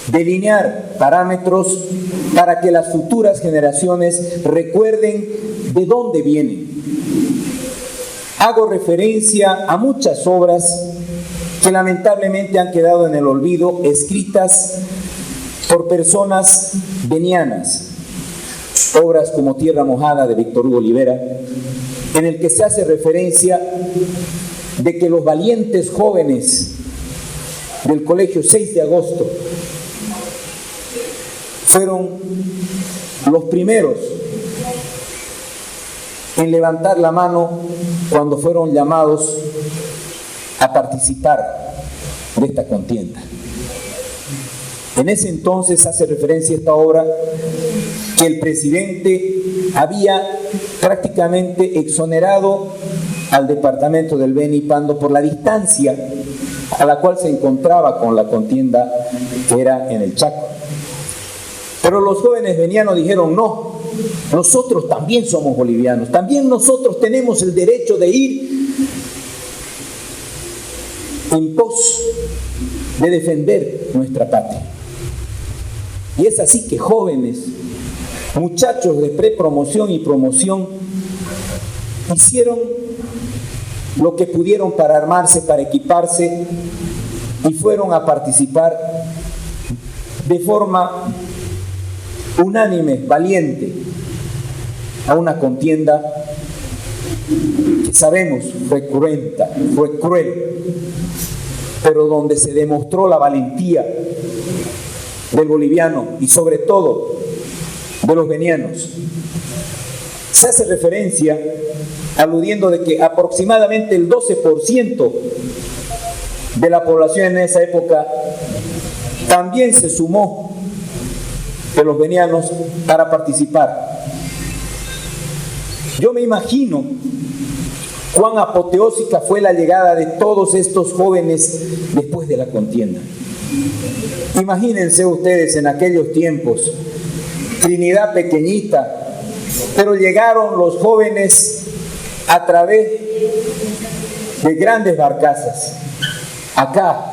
[SPEAKER 8] delinear parámetros para que las futuras generaciones recuerden de dónde vienen. Hago referencia a muchas obras que lamentablemente han quedado en el olvido, escritas por personas venianas. Obras como Tierra Mojada de Víctor Hugo Olivera, en el que se hace referencia de que los valientes jóvenes del Colegio 6 de Agosto fueron los primeros en levantar la mano cuando fueron llamados a participar de esta contienda. En ese entonces hace referencia a esta obra que el presidente había prácticamente exonerado al departamento del Beni Pando por la distancia a la cual se encontraba con la contienda que era en el Chaco. Pero los jóvenes venianos dijeron: no, nosotros también somos bolivianos, también nosotros tenemos el derecho de ir en pos de defender nuestra patria. Y es así que jóvenes, muchachos de prepromoción y promoción, hicieron lo que pudieron para armarse, para equiparse, y fueron a participar de forma unánime, valiente, a una contienda que sabemos fue cruenta, fue cruel, pero donde se demostró la valentía del boliviano y sobre todo de los venianos. Se hace referencia aludiendo de que aproximadamente el 12% de la población en esa época también se sumó de los venianos para participar. Yo me imagino cuán apoteósica fue la llegada de todos estos jóvenes después de la contienda. Imagínense ustedes en aquellos tiempos, Trinidad pequeñita, pero llegaron los jóvenes a través de grandes barcazas acá,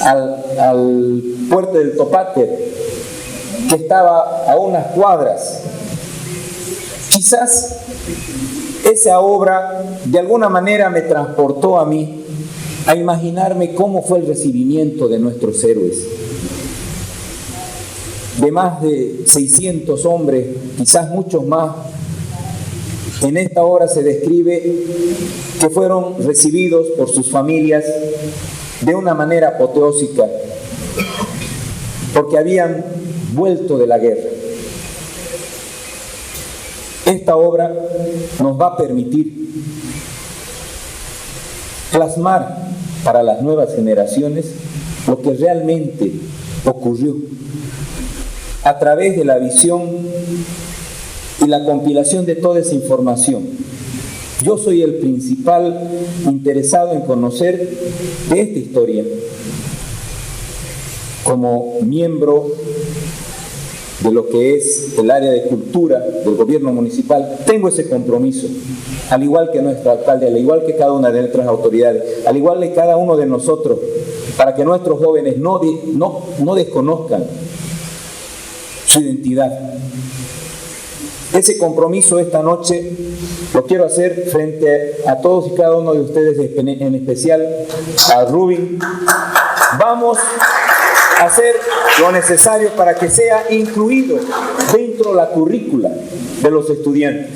[SPEAKER 8] al puerto del Topáter, que estaba a unas cuadras. Quizás esa obra de alguna manera me transportó a mí a imaginarme cómo fue el recibimiento de nuestros héroes. De más de 600 hombres, quizás muchos más, en esta obra se describe que fueron recibidos por sus familias de una manera apoteósica, porque habían vuelto de la guerra. Esta obra nos va a permitir plasmar para las nuevas generaciones lo que realmente ocurrió a través de la visión y la compilación de toda esa información. Yo soy el principal interesado en conocer de esta historia. Como miembro de lo que es el área de cultura del gobierno municipal, tengo ese compromiso, al igual que nuestro alcalde, al igual que cada una de nuestras autoridades, al igual que cada uno de nosotros, para que nuestros jóvenes no desconozcan su identidad. Ese compromiso esta noche lo quiero hacer frente a todos y cada uno de ustedes, en especial a Rubin. Vamos a hacer lo necesario para que sea incluido dentro de la currícula de los estudiantes.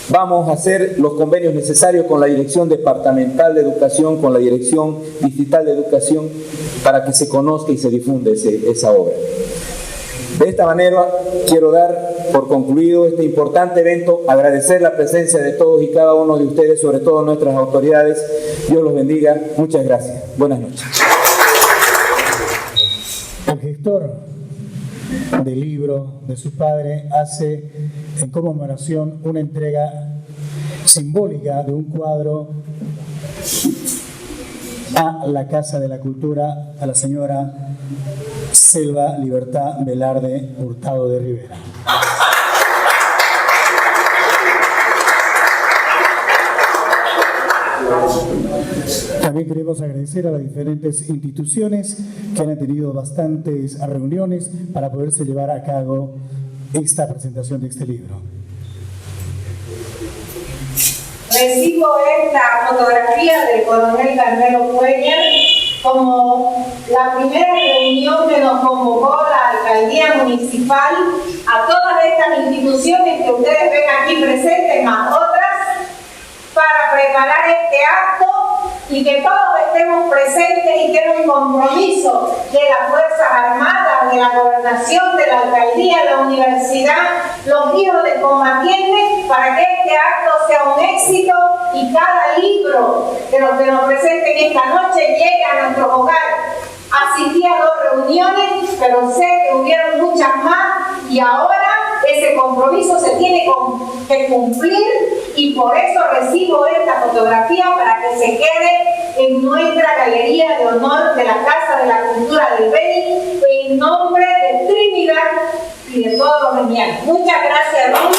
[SPEAKER 8] Vamos a hacer los convenios necesarios con la Dirección Departamental de Educación, con la Dirección Distrital de Educación, para que se conozca y se difunda esa obra. De esta manera quiero dar por concluido este importante evento, agradecer la presencia de todos y cada uno de ustedes, sobre todo nuestras autoridades. Dios los bendiga. Muchas gracias. Buenas noches.
[SPEAKER 2] El gestor del libro de su padre hace en conmemoración una entrega simbólica de un cuadro a la Casa de la Cultura, a la señora Selva Libertad Velarde Hurtado de Rivera. También queremos agradecer a las diferentes instituciones que han tenido bastantes reuniones para poderse llevar a cabo esta presentación de este libro.
[SPEAKER 1] Recibo esta fotografía del coronel Carmelo Cuellar como la primera reunión que nos convocó la alcaldía municipal a todas estas instituciones que ustedes ven aquí presentes, más otras, para preparar este acto y que todos estemos presentes y que es un compromiso de las Fuerzas Armadas, de la Gobernación, de la Alcaldía, de la Universidad, los hijos de combatientes, para que este acto sea un éxito y cada libro de los que nos presenten esta noche llegue a nuestros hogares. Asistí a 2 reuniones, pero sé que hubieron muchas más y ahora ese compromiso se tiene que cumplir y por eso recibo esta fotografía para que se quede en nuestra galería de honor de la Casa de la Cultura del Beni en nombre de Trinidad y de todos los benianos. Muchas gracias, Rubin.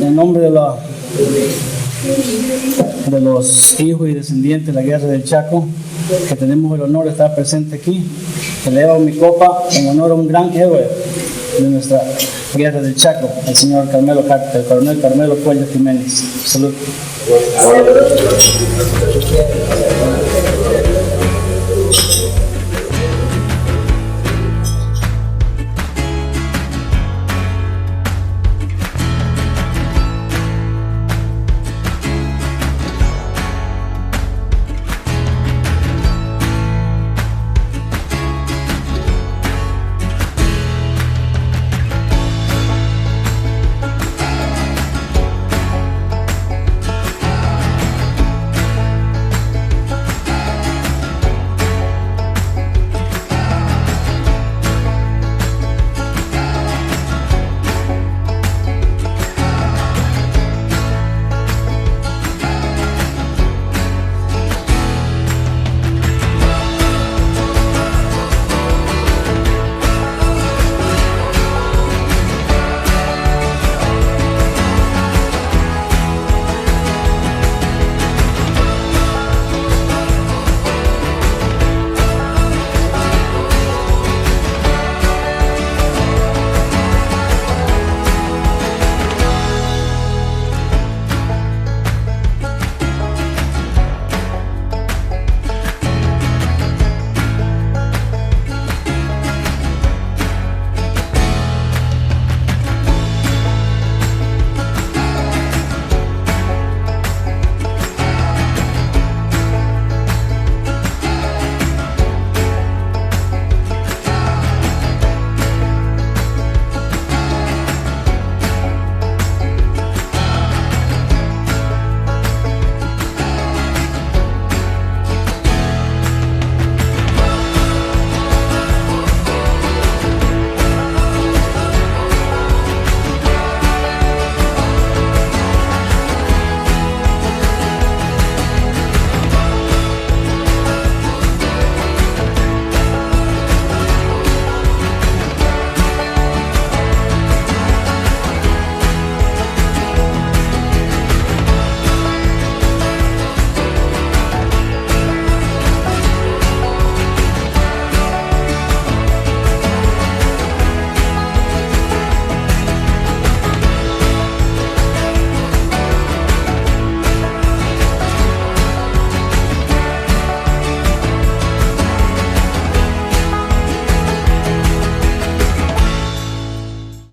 [SPEAKER 2] En nombre de los hijos y descendientes de la Guerra del Chaco, que tenemos el honor de estar presente aquí, elevo mi copa en honor a un gran héroe de nuestra Guerra del Chaco, el señor el coronel Carmelo Cuellar Jiménez. Salud.